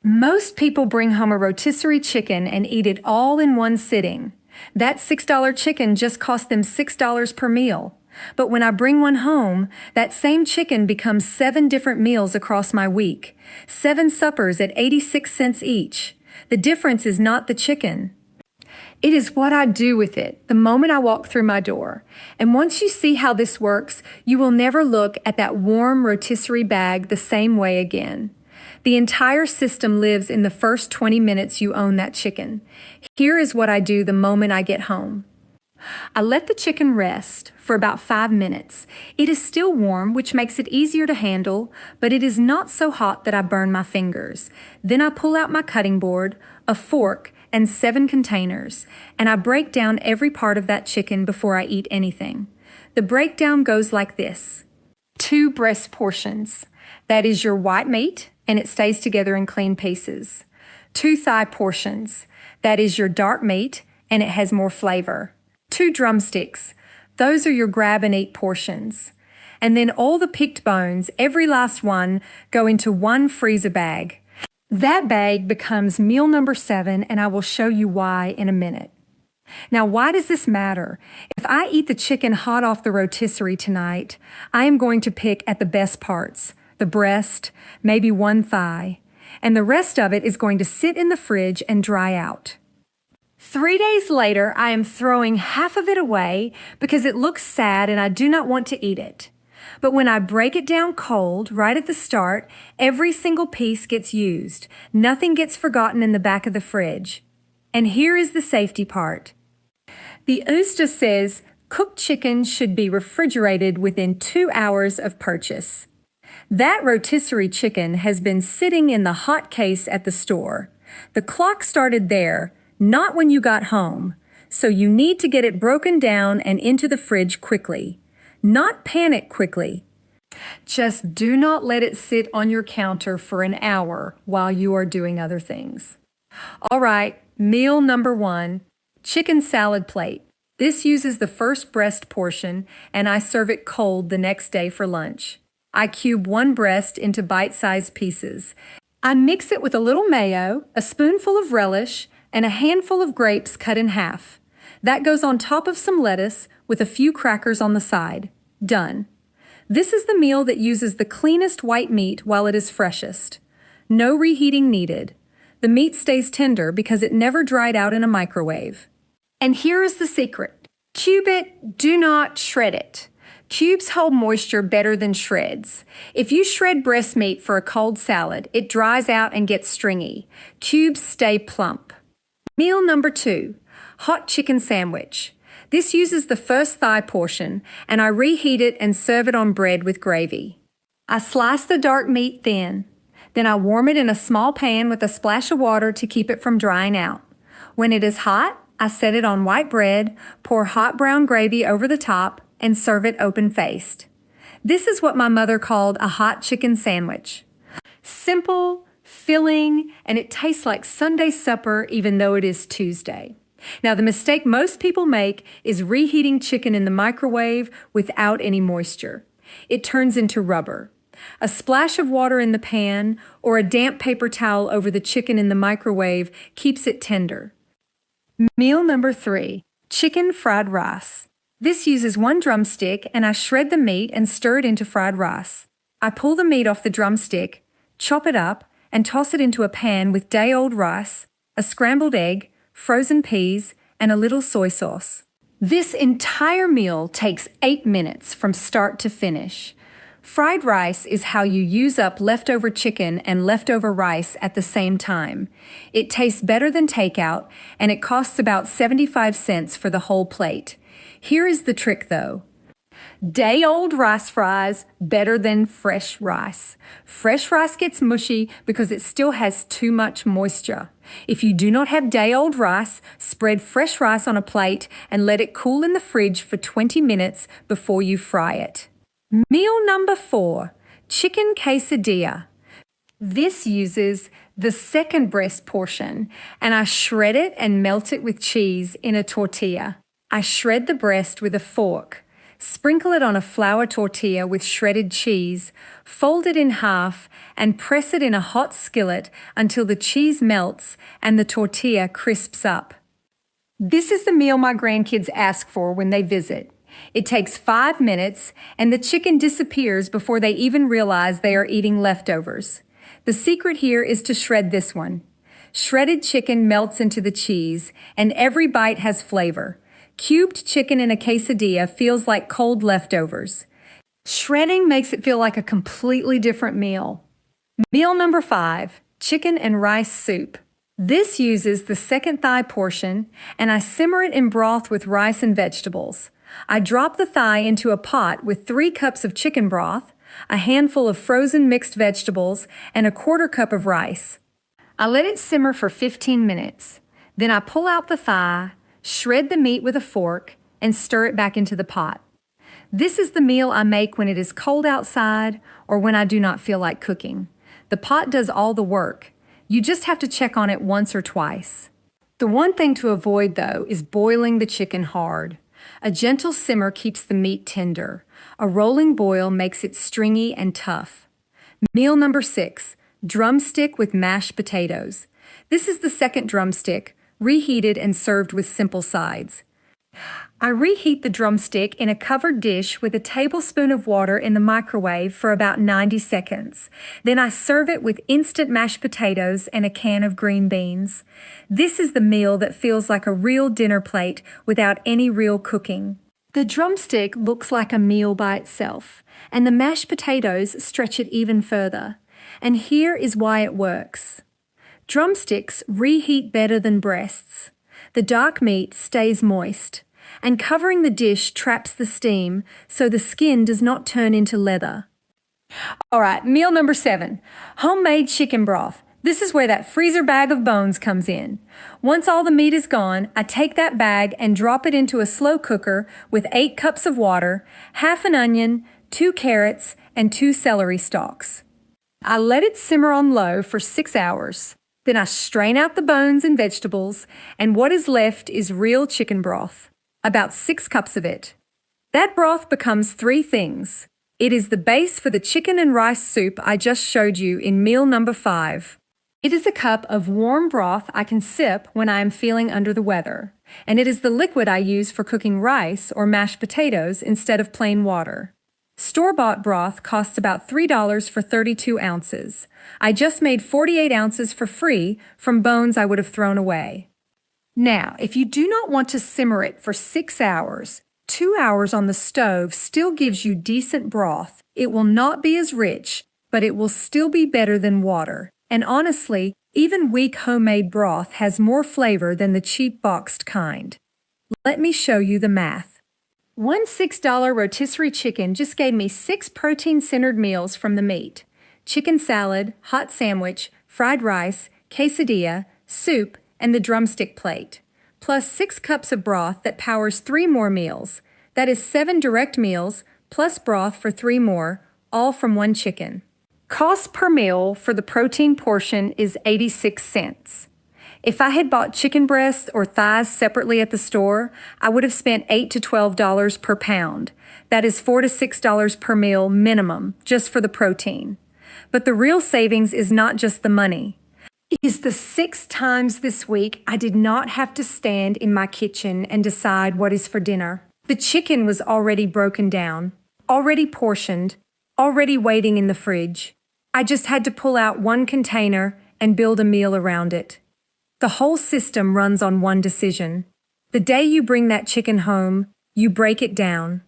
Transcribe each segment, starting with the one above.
Most people bring home a rotisserie chicken and eat it all in one sitting. That $6 chicken just cost them $6 per meal. But when I bring one home, that same chicken becomes 7 different meals across my week, 7 suppers at 86 cents each. The difference is not the chicken. It is what I do with it the moment I walk through my door. And once you see how this works, you will never look at that warm rotisserie bag the same way again. The entire system lives in the first 20 minutes you own that chicken. Here is what I do the moment I get home. I let the chicken rest for about 5 minutes. It is still warm, which makes it easier to handle, but it is not so hot that I burn my fingers. Then I pull out my cutting board, a fork, and 7 containers, and I break down every part of that chicken before I eat anything. The breakdown goes like this. 2 breast portions. That is your white meat, and it stays together in clean pieces. 2 thigh portions. That is your dark meat, and it has more flavor. 2 drumsticks. Those are your grab and eat portions. And then all the picked bones, every last one, go into one freezer bag. That bag becomes meal number 7, and I will show you why in a minute. Now, why does this matter? If I eat the chicken hot off the rotisserie tonight, I am going to pick at the best parts, the breast, maybe 1 thigh, and the rest of it is going to sit in the fridge and dry out. 3 days later, I am throwing half of it away because it looks sad and I do not want to eat it. But when I break it down cold, right at the start, every single piece gets used. Nothing gets forgotten in the back of the fridge. And here is the safety part. The USDA says cooked chicken should be refrigerated within 2 hours of purchase. That rotisserie chicken has been sitting in the hot case at the store. The clock started there, not when you got home. So you need to get it broken down and into the fridge quickly. Not panic quickly. Just do not let it sit on your counter for an hour while you are doing other things. All right, meal number 1, chicken salad plate. This uses the first breast portion, and I serve it cold the next day for lunch. I cube 1 breast into bite-sized pieces. I mix it with a little mayo, a spoonful of relish, and a handful of grapes cut in half. That goes on top of some lettuce with a few crackers on the side. Done. This is the meal that uses the cleanest white meat while it is freshest. No reheating needed. The meat stays tender because it never dried out in a microwave. And here is the secret. Cube it, do not shred it. Cubes hold moisture better than shreds. If you shred breast meat for a cold salad, it dries out and gets stringy. Cubes stay plump. Meal number 2, hot chicken sandwich. This uses the first thigh portion, and I reheat it and serve it on bread with gravy. I slice the dark meat thin. Then I warm it in a small pan with a splash of water to keep it from drying out. When it is hot, I set it on white bread, pour hot brown gravy over the top, and serve it open-faced. This is what my mother called a hot chicken sandwich. Simple, filling, and it tastes like Sunday supper even though it is Tuesday. Now, the mistake most people make is reheating chicken in the microwave without any moisture. It turns into rubber. A splash of water in the pan or a damp paper towel over the chicken in the microwave keeps it tender. Meal number 3, chicken fried rice. This uses 1 drumstick, and I shred the meat and stir it into fried rice. I pull the meat off the drumstick, chop it up, and toss it into a pan with day-old rice, a scrambled egg, frozen peas, and a little soy sauce. This entire meal takes 8 minutes from start to finish. Fried rice is how you use up leftover chicken and leftover rice at the same time. It tastes better than takeout, and it costs about 75 cents for the whole plate. Here is the trick though. Day-old rice fries better than fresh rice. Fresh rice gets mushy because it still has too much moisture. If you do not have day-old rice, spread fresh rice on a plate and let it cool in the fridge for 20 minutes before you fry it. Meal number 4, chicken quesadilla. This uses the second breast portion, and I shred it and melt it with cheese in a tortilla. I shred the breast with a fork. Sprinkle it on a flour tortilla with shredded cheese, fold it in half, and press it in a hot skillet until the cheese melts and the tortilla crisps up. This is the meal my grandkids ask for when they visit. It takes 5 minutes, and the chicken disappears before they even realize they are eating leftovers. The secret here is to shred this one. Shredded chicken melts into the cheese, and every bite has flavor. Cubed chicken in a quesadilla feels like cold leftovers. Shredding makes it feel like a completely different meal. Meal number 5, chicken and rice soup. This uses the second thigh portion, and I simmer it in broth with rice and vegetables. I drop the thigh into a pot with 3 cups of chicken broth, a handful of frozen mixed vegetables, and a 1/4 cup of rice. I let it simmer for 15 minutes. Then I pull out the thigh, shred the meat with a fork, and stir it back into the pot. This is the meal I make when it is cold outside or when I do not feel like cooking. The pot does all the work. You just have to check on it once or twice. The one thing to avoid, though, is boiling the chicken hard. A gentle simmer keeps the meat tender. A rolling boil makes it stringy and tough. Meal number 6, drumstick with mashed potatoes. This is the second drumstick, reheated and served with simple sides. I reheat the drumstick in a covered dish with a tablespoon of water in the microwave for about 90 seconds. Then I serve it with instant mashed potatoes and a can of green beans. This is the meal that feels like a real dinner plate without any real cooking. The drumstick looks like a meal by itself, and the mashed potatoes stretch it even further. And here is why it works. Drumsticks reheat better than breasts. The dark meat stays moist, and covering the dish traps the steam so the skin does not turn into leather. All right, meal number 7, homemade chicken broth. This is where that freezer bag of bones comes in. Once all the meat is gone, I take that bag and drop it into a slow cooker with 8 cups of water, half an onion, 2 carrots, and 2 celery stalks. I let it simmer on low for 6 hours. Then I strain out the bones and vegetables, and what is left is real chicken broth, about 6 cups of it. That broth becomes 3 things. It is the base for the chicken and rice soup I just showed you in meal number 5. It is a cup of warm broth I can sip when I am feeling under the weather, and it is the liquid I use for cooking rice or mashed potatoes instead of plain water. Store-bought broth costs about $3 for 32 ounces. I just made 48 ounces for free from bones I would have thrown away. Now, if you do not want to simmer it for 6 hours, 2 hours on the stove still gives you decent broth. It will not be as rich, but it will still be better than water. And honestly, even weak homemade broth has more flavor than the cheap boxed kind. Let me show you the math. One $6 rotisserie chicken just gave me 6 protein-centered meals from the meat. Chicken salad, hot sandwich, fried rice, quesadilla, soup, and the drumstick plate. Plus 6 cups of broth that powers 3 more meals. That is 7 direct meals, plus broth for 3 more, all from one chicken. Cost per meal for the protein portion is 86 cents. If I had bought chicken breasts or thighs separately at the store, I would have spent $8 to $12 per pound. That is $4 to $6 per meal minimum, just for the protein. But the real savings is not just the money. It is the 6 times this week I did not have to stand in my kitchen and decide what is for dinner. The chicken was already broken down, already portioned, already waiting in the fridge. I just had to pull out one container and build a meal around it. The whole system runs on one decision. The day you bring that chicken home, you break it down.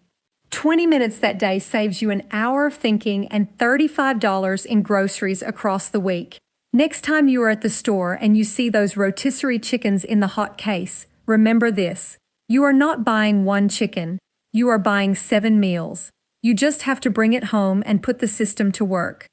20 minutes that day saves you an hour of thinking and $35 in groceries across the week. Next time you are at the store and you see those rotisserie chickens in the hot case, remember this. You are not buying one chicken. You are buying 7 meals. You just have to bring it home and put the system to work.